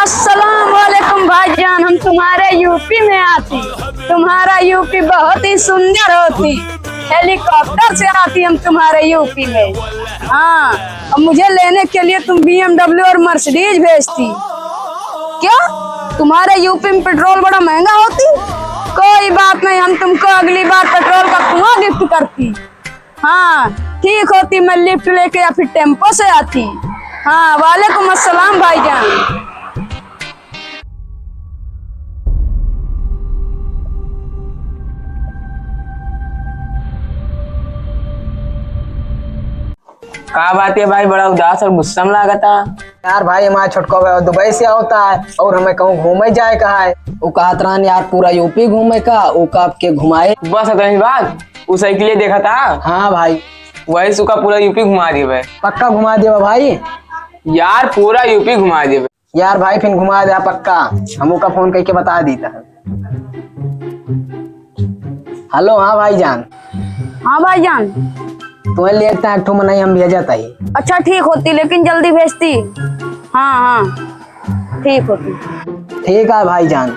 अस्सलाम वालेकुम भाईजान, हम तुम्हारे यूपी में आती। तुम्हारा यूपी बहुत ही सुंदर होती, हेलीकॉप्टर से आती हम तुम्हारे यूपी में। हाँ, अब मुझे लेने के लिए तुम BMW और मर्सिडीज भेजती। क्या तुम्हारे यूपी में पेट्रोल बड़ा महंगा होती? कोई बात नहीं, हम तुमको अगली बार पेट्रोल का कुआं गिफ्ट करती। हाँ ठीक होती, मैं लिफ्ट लेके या फिर टेम्पो से आती। हाँ वालेकुम अस्सलाम भाईजान। का बात है भाई, बड़ा उदास और गुस्सा में लागता। यार भाई हमारा छोटका दुबई से होता है और हमें कहूँ घूमे जाए कहा है। वो कहत रहन यार पूरा यूपी घूमे का, वो कब के घुमाए। बस इतनी बात, उस साइकिल देखा था। हाँ भाई, वही सुखा पूरा यूपी घुमा दिए। पक्का घुमा दिया भाई? यार पूरा यूपी घुमा दिए यार भाई, फिर घुमा दिया पक्का। हमू का फोन करके बता देता है। हेलो हाँ भाईजान। हाँ भाईजान, तुम्हें लेटता है ठो मनाई, हम भेजा ही। अच्छा ठीक होती, लेकिन जल्दी भेजती। हाँ हाँ ठीक होती। ठीक है भाईजान।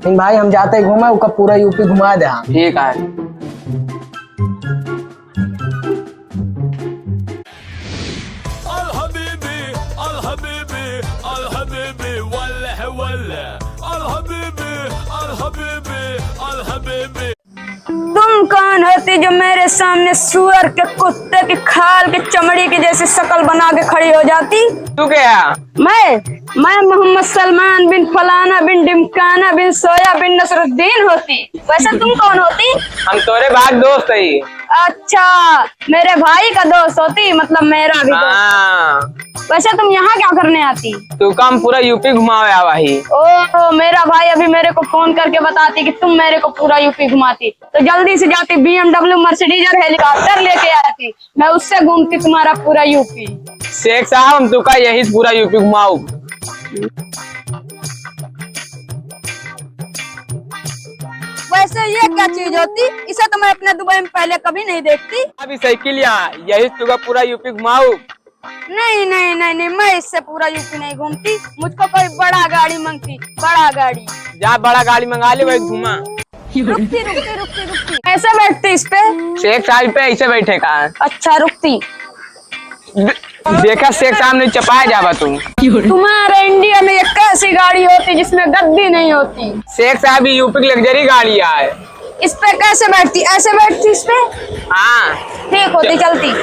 फिर भाई हम जाते घूमे, उसका पूरा यूपी घुमा दे। ठीक है। तुम कौन होती जो मेरे सामने सुअर के, कुत्ते की खाल के चमड़ी की जैसी शक्ल बना के खड़ी हो जाती? तू क्या? मैं मोहम्मद सलमान बिन फलाना बिन डिमकाना बिन सोया बिन नसरुद्दीन होती। वैसे तुम कौन होती? हम तोरे भाई दोस्त है। अच्छा, मेरे भाई का दोस्त होती, मतलब मेरा भी दोस्त। वैसे तुम यहाँ क्या करने आती? तू का हम पूरा यूपी घुमावे भाई। ओह, मेरा भाई अभी मेरे को फोन करके बताती कि तुम मेरे को पूरा यूपी घुमाती, तो जल्दी से जाती BMW मर्सिडीज और हेलीकॉप्टर लेके आती, मैं उससे घूमती तुम्हारा पूरा यूपी। शेख साहब, हम तू का यही पूरा यूपी घुमाऊ। वैसे ये क्या चीज होती? इसे तो मैं अपने दुबई में पहले कभी नहीं देखती। अभी साइकिल यहाँ, यही तू का पूरा यूपी घुमाऊ। नहीं नहीं नहीं नहीं, मैं इससे पूरा यूपी नहीं घूमती। मुझको कोई बड़ा गाड़ी मांगती, बड़ा गाड़ी। जा बड़ा गाड़ी मंगा ले, वही घुमा। रुकती रुकती रुकती रुकती, ऐसे बैठती इस पे? शेख साहब पे ऐसे बैठे का? अच्छा रुकती। देखा शेख साहब ने चपाया जावा तुम। तुम्हारे इंडिया में एक कैसी गाड़ी होती जिसमें गद्दी नहीं होती? शेख साहब यूपी की लग्जरी गाड़ी है। इस पे कैसे बैठती? ऐसे बैठती इस पे? हाँ ठीक होती, चलती।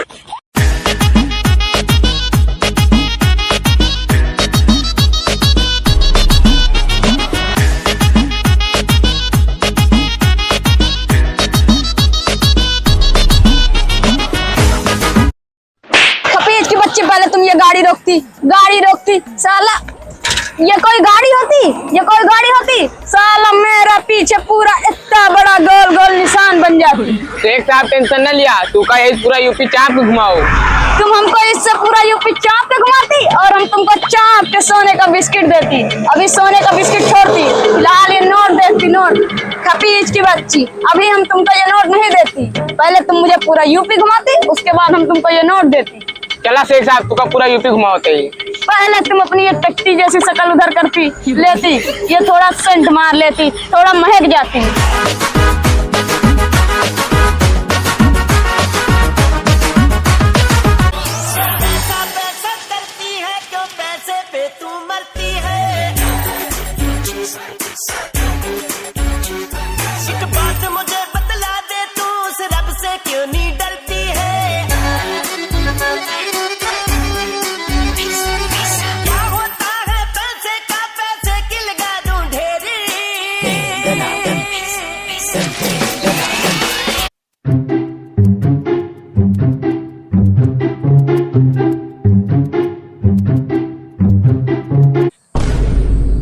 पहले तुम ये गाड़ी रोकती साला। ये कोई गाड़ी होती? साला मेरा पीछे पूरा इतना बड़ा गोल गोल निशान बन जाती। शेख साहब टेंशन न लिया, तू का यही पूरा यूपी चाप के घुमाओ। तुम हमको इससे पूरा यूपी चाप के घुमाती और हम तुमको चाप के सोने का बिस्किट देती। अभी सोने का बिस्किट छोड़ती, फिलहाल ये नोट देती। नोट खपीज की बच्ची, अभी हम तुमको ये नोट नहीं देती। पहले तुम मुझे पूरा यूपी घुमाती, उसके बाद हम तुमको ये नोट देती। चला शेख साहब, तू का पूरा यूपी घुमाओते ही। पहले तुम अपनी ये टट्टी जैसी शक्ल उधर करती लेती, ये थोड़ा सेंट मार लेती, थोड़ा महक जाती।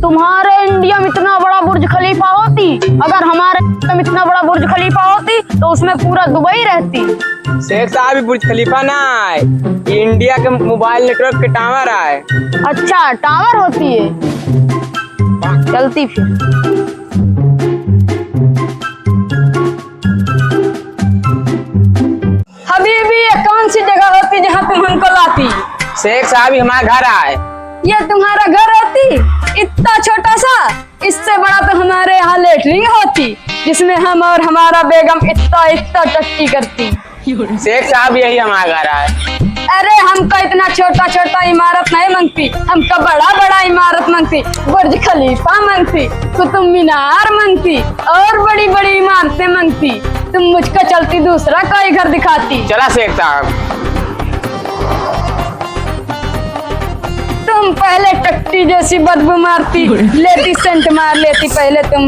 तुम्हारे इंडिया में इतना बड़ा बुर्ज खलीफा होती, अगर हमारे में इतना बड़ा बुर्ज खलीफा होती तो उसमें पूरा दुबई रहती। शेख साहब, बुर्ज खलीफा ना है, इंडिया के मोबाइल नेटवर्क के टावर है। अच्छा टावर होती है, चलती फिर। हबीबी, ये कौन सी जगह होती जहाँ तुम हमको लाती? शेख साहब ही हमारे घर आए। ये तुम्हारा घर होती? इतना छोटा सा? इससे बड़ा तो हमारे यहाँ लेटरिन होती, जिसमें हम और हमारा बेगम इतना इतना टट्टी करती। शेख साहब यही हमारे घर आए। अरे हमको इतना छोटा छोटा इमारत नहीं मांगती, हमको बड़ा बड़ा इमारत मांगती, बुर्ज खलीफा मांगती, कुतुब मीनार मांगती और बड़ी बड़ी इमारतें मांगती। तुम मुझको चलती दूसरा कोई घर दिखाती। चला शेख साहब। तुम पहले टट्टी जैसी बदबू मारती, लेती सेंट मार लेती पहले तुम,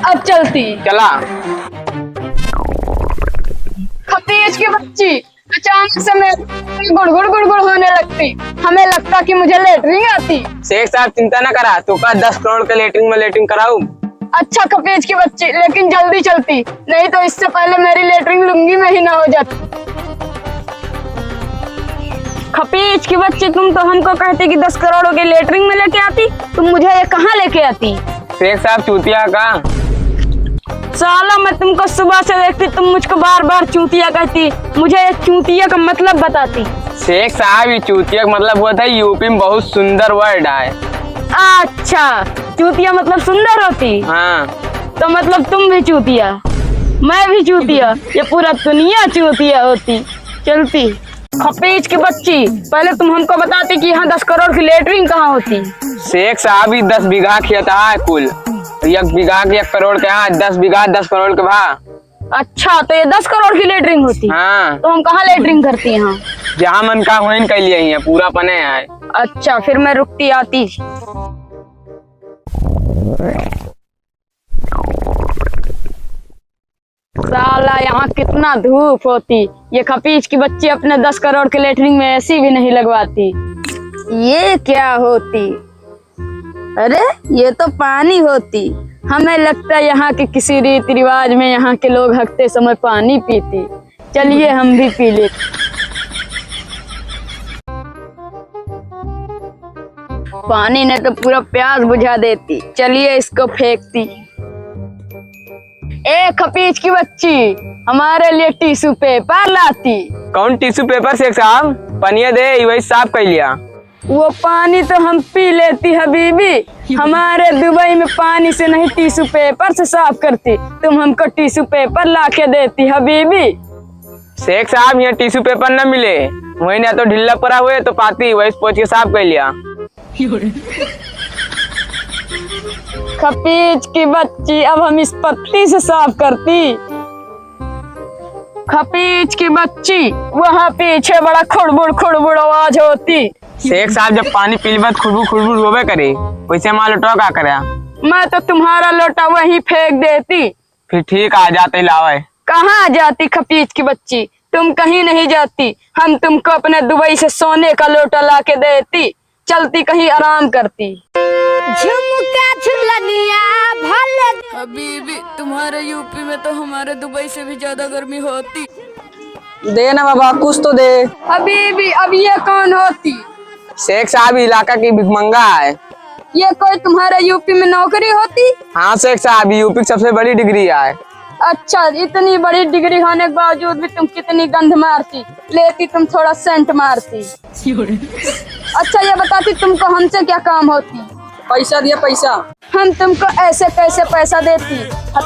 अब चलती। चला। खतीज की बच्ची, अचानक से मेरे गुड़गुड़ गुड़गुड़ होने लगती, हमें लगता कि मुझे लेटरिन आती। शेख साहब चिंता न करा, तो का 10 करोड़ के लेटरिन में लेटरिन कराऊं। अच्छा खपीज की बच्ची, लेकिन जल्दी चलती, नहीं तो इससे पहले मेरी लेटरिन लुंगी में ही ना हो जाती। खपीज की बच्ची, तुम तो हमको कहती कि 10 करोड़ के लेटरिन में लेके आती, तुम मुझे ये कहाँ लेके आती? शेख साहब चूतिया का। साला मैं तुमको सुबह से देखती, तुम मुझको बार बार चूतिया कहती, मुझे ये चूतिया का मतलब बताती। शेख साहब ये चूतिया का मतलब हुआ था यूपी में बहुत सुंदर वर्ड है। अच्छा, चूतिया मतलब सुंदर होती? हाँ। तो मतलब तुम भी चूतिया, मैं भी चूतिया, ये पूरा दुनिया चूतिया होती। चलती। खपीज की बच्ची, पहले तुम हमको बताती कि यहाँ 10 करोड़ की लेटरिन कहाँ होती? शेख साहब ही 10 बीघा खेत है कुल, 1 बीघा के 1 करोड़ के यहाँ, 10 बीघा 10 करोड़ के भा। अच्छा, तो ये 10 करोड़ की लेटरिन होती? हाँ। तो हम कहाँ लेटरिन करती हैं? जहाँ मन का वहीं कर लिए हैं, पूरा पने है। अच्छा, फिर मैं रुकती आती। साला यहाँ कितना धूप होती, ये खपीज की बच्ची अपने 10 करोड़ के लेटरिन में ऐसी भी नहीं लगवाती। ये क्या होती? अरे ये तो पानी होती। हमें लगता है यहाँ के किसी रीति रिवाज में यहाँ के लोग हकते समय पानी पीती। चलिए हम भी पी लेते। पानी ने तो पूरा प्यास बुझा देती, चलिए इसको फेंकती। ए खपीज की बच्ची, हमारे लिए टिश्यू पेपर लाती। कौन टिश्यू पेपर शेख साहब? पनिया दे, वही साफ कर लिया। वो पानी तो हम पी लेती हबीबी, हमारे दुबई में पानी से नहीं टिश्यू पेपर से साफ करती, तुम हमको टिश्यू पेपर ला के देती हबीबी। शेख साहब यहाँ टिश्यू पेपर न मिले, वही ना तो ढिल्ला पड़ा हुए तो पाती, वही पोंछ के साफ कर लिया। खपीज की बच्ची, अब हम इस पत्ती से साफ करती। खपीज की बच्ची, वहाँ पीछे बड़ा खुड़बुड़ खुड़बुड़ आवाज होती। शेख साहब जब पानी पी बात खुरबुर खुरबुर होबे करे, वैसे हमारा लोटा का करे? मैं तो तुम्हारा लोटा वहीं फेंक देती। फिर ठीक आ जाते लावे। कहाँ जाती खपीज की बच्ची, तुम कहीं नहीं जाती, हम तुमको अपने दुबई से सोने का लोटा ला के देती, चलती कहीं आराम करती। झुमका झुलनिया भले हबीबी, तुम्हारे यूपी में तो हमारे दुबई से भी ज्यादा गर्मी होती। दे ना बाबा, कुछ तो दे। हबीबी, अब ये कौन होती? शेख साहब इलाका की भिखमंगा है। ये कोई तुम्हारे यूपी में नौकरी होती? हाँ शेख साहब, यूपी की सबसे बड़ी डिग्री है। अच्छा, इतनी बड़ी डिग्री होने के बावजूद भी तुम कितनी गंध मारती, लेती तुम थोड़ा सेंट मारती। अच्छा ये बताती, तुमको हमसे क्या काम होती? पैसा दिया पैसा। हम तुमको ऐसे कैसे पैसा देती?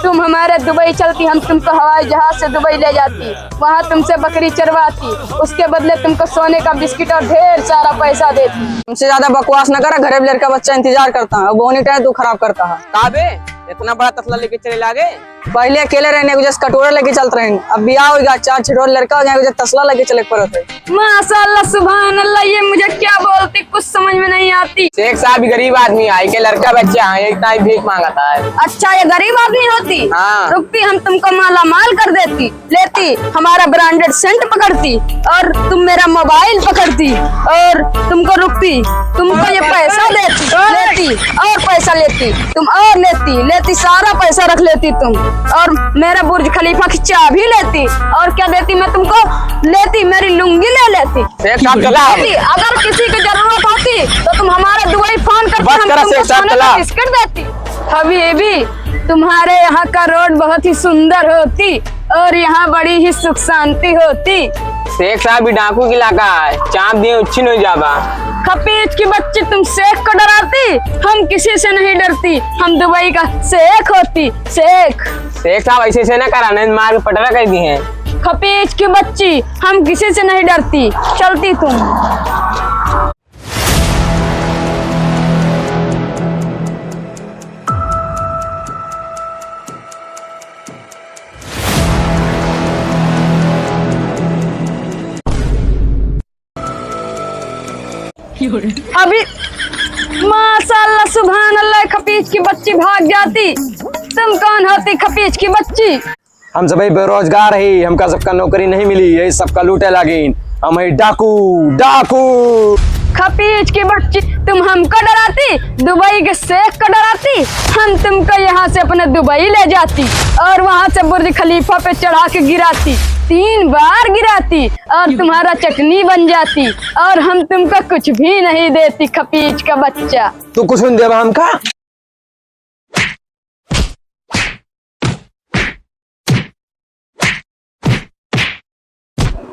तुम हमारे दुबई चलती, हम तुमको हवाई जहाज से दुबई ले जाती, वहाँ तुमसे बकरी चरवाती, उसके बदले तुमको सोने का बिस्किट और ढेर सारा पैसा देती। हमसे ज्यादा बकवास न करा, घरे लड़का बच्चा इंतजार करता है, वो नहीं टाइम तू खराब करता है। काबे इतना बड़ा तसला लेके चले लागे? पहले अकेले रहने को जैसे कटोरा लेके चलते रहे, अब ब्याह होगा, 4 छिटोर लड़का हो जाएगा, तसला लेके चले पड़े। माशाअल्लाह, सुभान अल्लाह, ये मुझे क्या बोलती कुछ समझ में नहीं आती। शेख साहब गरीब आदमी है, के लड़का बच्चा है, एक टाइम भीख मांगता है। अच्छा ये गरीब आदमी होती? हाँ। रुकती, हम तुमको माला माल कर देती, लेती हमारा ब्रांडेड सेंट पकड़ती, और तुम मेरा मोबाइल पकड़ती, और तुमको रुकती, तुमको ये पैसा देती, लेती और पैसा लेती, तुम और लेती, सारा पैसा रख लेती तुम, और मेरा बुर्ज खलीफा की चाबी लेती, और क्या देती मैं तुमको? लेती मेरी लुंगी ले लेती। शेख साहब चला। अगर किसी की जरूरत होती तो तुम हमारे दुबई फोन करके हम तुमको सोने का बिस्किट देती। हबीबी, तुम्हारे यहाँ का रोड बहुत ही सुंदर होती, और यहाँ बड़ी ही सुख शांति होती। शेख साहब भी डाकू की इलाका है, चाप दिए उच्छिन हो जाबा। खपीज की बच्ची, तुम शेख को डराती? हम किसी से नहीं डरती, हम दुबई का शेख होती, शेख। शेख साहब ऐसे से ना करा, नहीं मार के पटरा कर दी है। खपीज की बच्ची, हम किसी से नहीं डरती, चलती तुम। अभी माशाल्लाह सुभान अल्लाह, खपीज की बच्ची भाग जाती। तुम कौन होती खपीज की बच्ची? हम सब बेरोजगार है, हमका सबका नौकरी नहीं मिली, यही सबका लूटे लगी। हम है डाकू डाकू। खपीज की बच्ची, तुम हमको डराती? दुबई के शेख को डराती? हम तुमको यहाँ से अपने दुबई ले जाती और वहाँ से बुर्ज खलीफा पे चढ़ा के गिराती, 3 बार गिराती और तुम्हारा चटनी बन जाती, और हम तुमको कुछ भी नहीं देती खपीज का बच्चा। तू कुछ नहीं देवा हमका?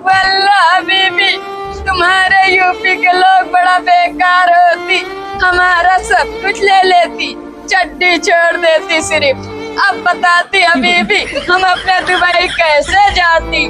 वल्लाह बीबी, तुम्हारे यूपी के लोग बड़ा बेकार होती, हमारा सब कुछ ले लेती, चड्डी छोड़ देती सिर्फ। अब बताती है बीबी, हम अपने दुबई कैसे जाती।